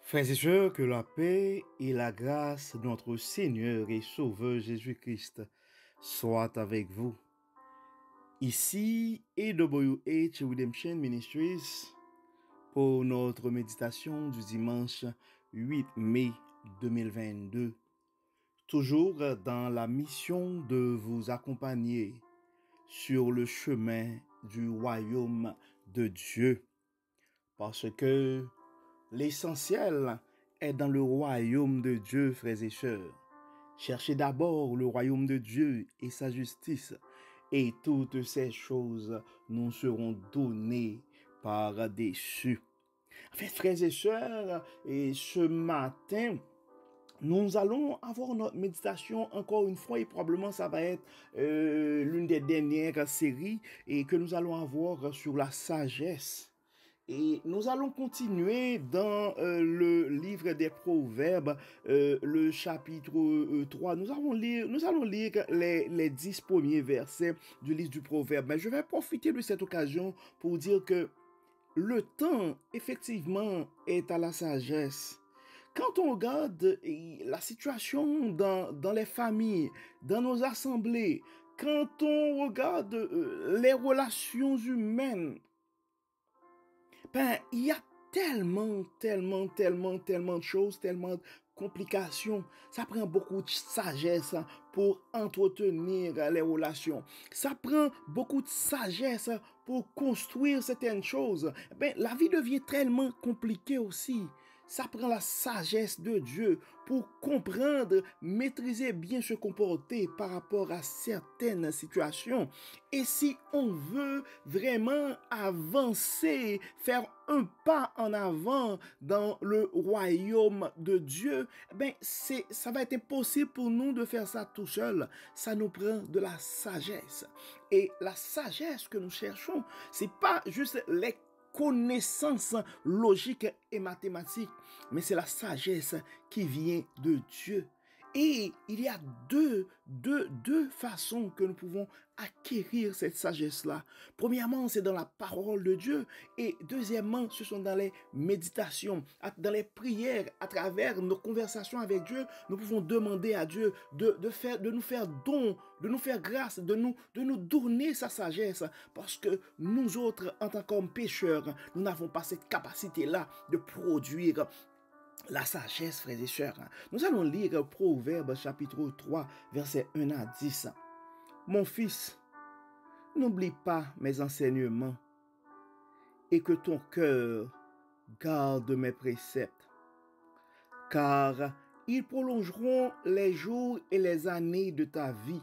Frères et sœurs, que la paix et la grâce de notre Seigneur et Sauveur Jésus-Christ soient avec vous. Ici AWH Redemption Ministries pour notre méditation du dimanche 8 mai 2022. Toujours dans la mission de vous accompagner sur le chemin du royaume de Dieu. Parce que l'essentiel est dans le royaume de Dieu, frères et sœurs. Cherchez d'abord le royaume de Dieu et sa justice, et toutes ces choses nous seront données par-dessus. En fait, frères et sœurs, et ce matin, nous allons avoir notre méditation encore une fois et probablement ça va être l'une des dernières séries et que nous allons avoir sur la sagesse. Et nous allons continuer dans le livre des Proverbes, le chapitre 3. Nous allons lire les 10 premiers versets du livre du Proverbe. Mais je vais profiter de cette occasion pour dire que le temps, effectivement, est à la sagesse. Quand on regarde la situation dans les familles, dans nos assemblées, quand on regarde les relations humaines, il y a tellement de choses, tellement de complications. Ça prend beaucoup de sagesse pour entretenir les relations. Ça prend beaucoup de sagesse pour construire certaines choses. La vie devient tellement compliquée aussi. Ça prend la sagesse de Dieu pour comprendre, maîtriser bien se comporter par rapport à certaines situations. Et si on veut vraiment avancer, faire un pas en avant dans le royaume de Dieu, ça va être impossible pour nous de faire ça tout seul. Ça nous prend de la sagesse. Et la sagesse que nous cherchons, c'est pas juste les connaissances logiques et mathématiques, mais c'est la sagesse qui vient de Dieu. Et il y a deux façons que nous pouvons acquérir cette sagesse-là. Premièrement, c'est dans la parole de Dieu. Et deuxièmement, ce sont dans les méditations, dans les prières, à travers nos conversations avec Dieu. Nous pouvons demander à Dieu de nous faire don, de nous faire grâce, de nous donner sa sagesse. Parce que nous autres, en tant qu'hommes pécheurs, nous n'avons pas cette capacité-là de produire la sagesse, frères et sœurs. Nous allons lire Proverbe chapitre 3, versets 1 à 10. Mon fils, n'oublie pas mes enseignements et que ton cœur garde mes préceptes, car ils prolongeront les jours et les années de ta vie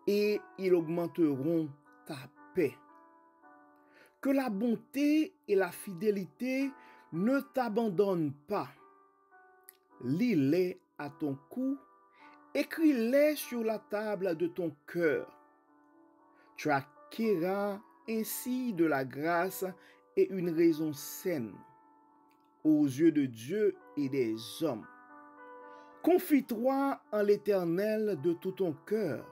et ils augmenteront ta paix. Que la bonté et la fidélité ne t'abandonnent pas. Lis-les à ton cou, écris-les sur la table de ton cœur. Tu acquerras ainsi de la grâce et une raison saine aux yeux de Dieu et des hommes. Confie-toi en l'Éternel de tout ton cœur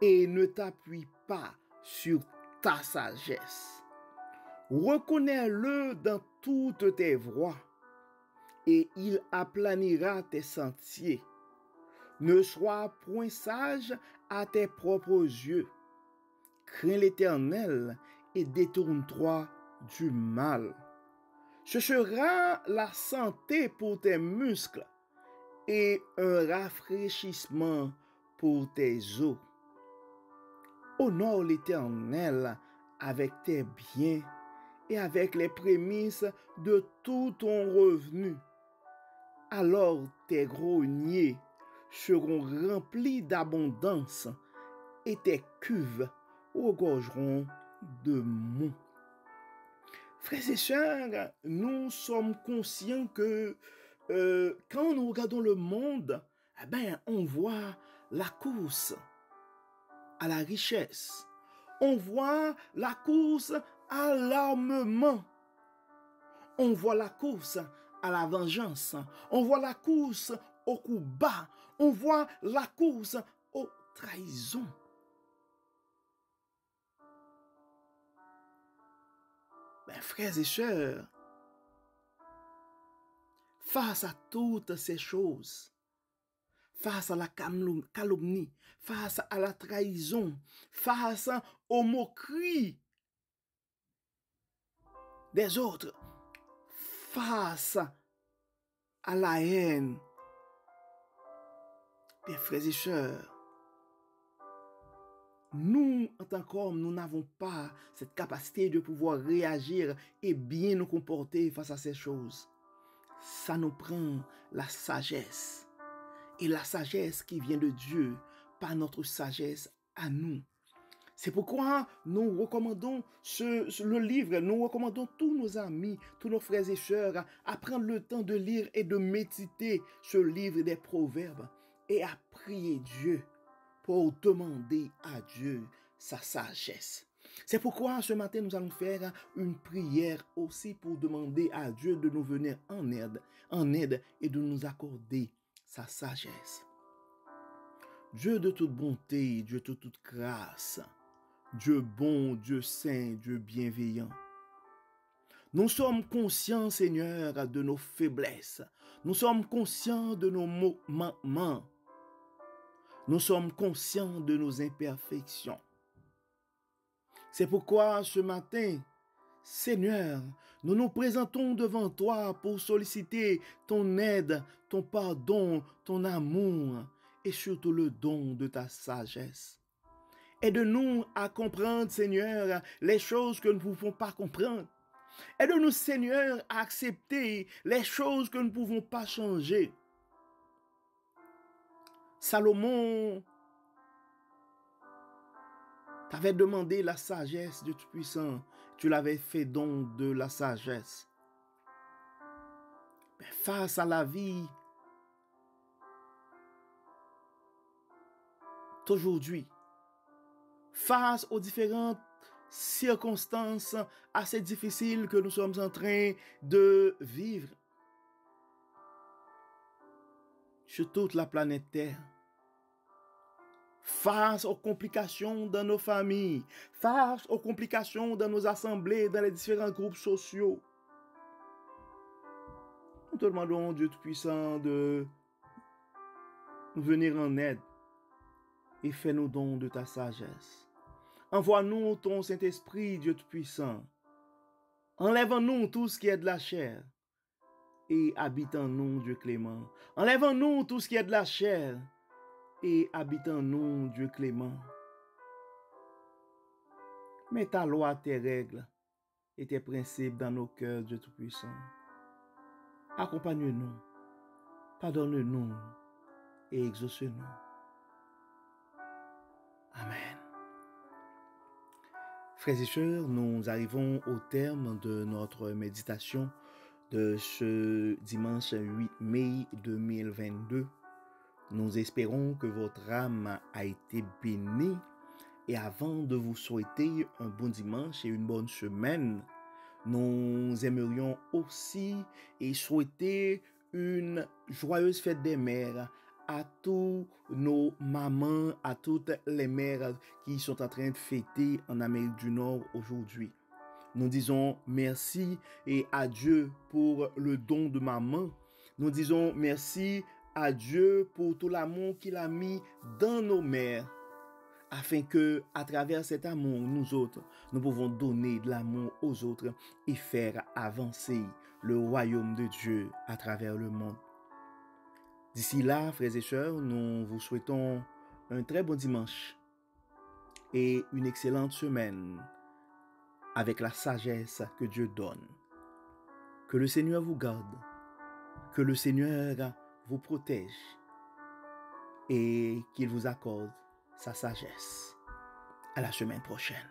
et ne t'appuie pas sur ta sagesse. Reconnais-le dans toutes tes voies et il aplanira tes sentiers. Ne sois point sage à tes propres yeux. Crains l'Éternel et détourne-toi du mal. Ce sera la santé pour tes muscles et un rafraîchissement pour tes os. Honore l'Éternel avec tes biens et avec les prémices de tout ton revenu. Alors tes greniers seront remplis d'abondance et tes cuves regorgeront de mou. Frères et sœurs, nous sommes conscients que quand nous regardons le monde, on voit la course à la richesse. On voit la course à l'armement. On voit la course à la vengeance. On voit la course au coup bas. On voit la course aux trahisons. Frères et sœurs, face à toutes ces choses, face à la calomnie, face à la trahison, face aux moqueries des autres, face à la haine des frères et sœurs. Nous, en tant qu'hommes, nous n'avons pas cette capacité de pouvoir réagir et bien nous comporter face à ces choses. Ça nous prend la sagesse. Et la sagesse qui vient de Dieu, pas notre sagesse à nous. C'est pourquoi nous recommandons le livre, nous recommandons tous nos amis, tous nos frères et sœurs à prendre le temps de lire et de méditer ce livre des Proverbes et à prier Dieu pour demander à Dieu sa sagesse. C'est pourquoi ce matin nous allons faire une prière aussi pour demander à Dieu de nous venir en aide et de nous accorder sa sagesse. Dieu de toute bonté, Dieu de toute grâce, Dieu bon, Dieu saint, Dieu bienveillant. Nous sommes conscients, Seigneur, de nos faiblesses. Nous sommes conscients de nos manquements. Nous sommes conscients de nos imperfections. C'est pourquoi ce matin, Seigneur, nous nous présentons devant toi pour solliciter ton aide, ton pardon, ton amour et surtout le don de ta sagesse. Aide-nous à comprendre, Seigneur, les choses que nous ne pouvons pas comprendre. Aide-nous, Seigneur, à accepter les choses que nous ne pouvons pas changer. Salomon t'avait demandé la sagesse du Tout-Puissant. Tu l'avais fait don de la sagesse. Mais face à la vie d'aujourd'hui, face aux différentes circonstances assez difficiles que nous sommes en train de vivre sur toute la planète Terre, face aux complications dans nos familles, face aux complications dans nos assemblées, dans les différents groupes sociaux, nous te demandons, Dieu Tout-Puissant, de nous venir en aide et fais-nous don de ta sagesse. Envoie-nous ton Saint-Esprit, Dieu Tout-Puissant. Enlève en nous tout ce qui est de la chair et habite en nous, Dieu clément. Enlève en nous tout ce qui est de la chair et habite en nous, Dieu clément. Mets ta loi, tes règles et tes principes dans nos cœurs, Dieu Tout-Puissant. Accompagne-nous, pardonne-nous et exauce-nous. Amen. Frères et sœurs, nous arrivons au terme de notre méditation de ce dimanche 8 mai 2022. Nous espérons que votre âme a été bénie. Et avant de vous souhaiter un bon dimanche et une bonne semaine, nous aimerions aussi souhaiter une joyeuse fête des mères à tous nos mamans, à toutes les mères qui sont en train de fêter en Amérique du Nord aujourd'hui. Nous disons merci et à Dieu pour le don de maman. Nous disons merci à Dieu pour tout l'amour qu'il a mis dans nos mères, afin que, à travers cet amour, nous autres, nous pouvons donner de l'amour aux autres et faire avancer le royaume de Dieu à travers le monde. D'ici là, frères et sœurs, nous vous souhaitons un très bon dimanche et une excellente semaine avec la sagesse que Dieu donne. Que le Seigneur vous garde, que le Seigneur vous protège et qu'il vous accorde sa sagesse. À la semaine prochaine.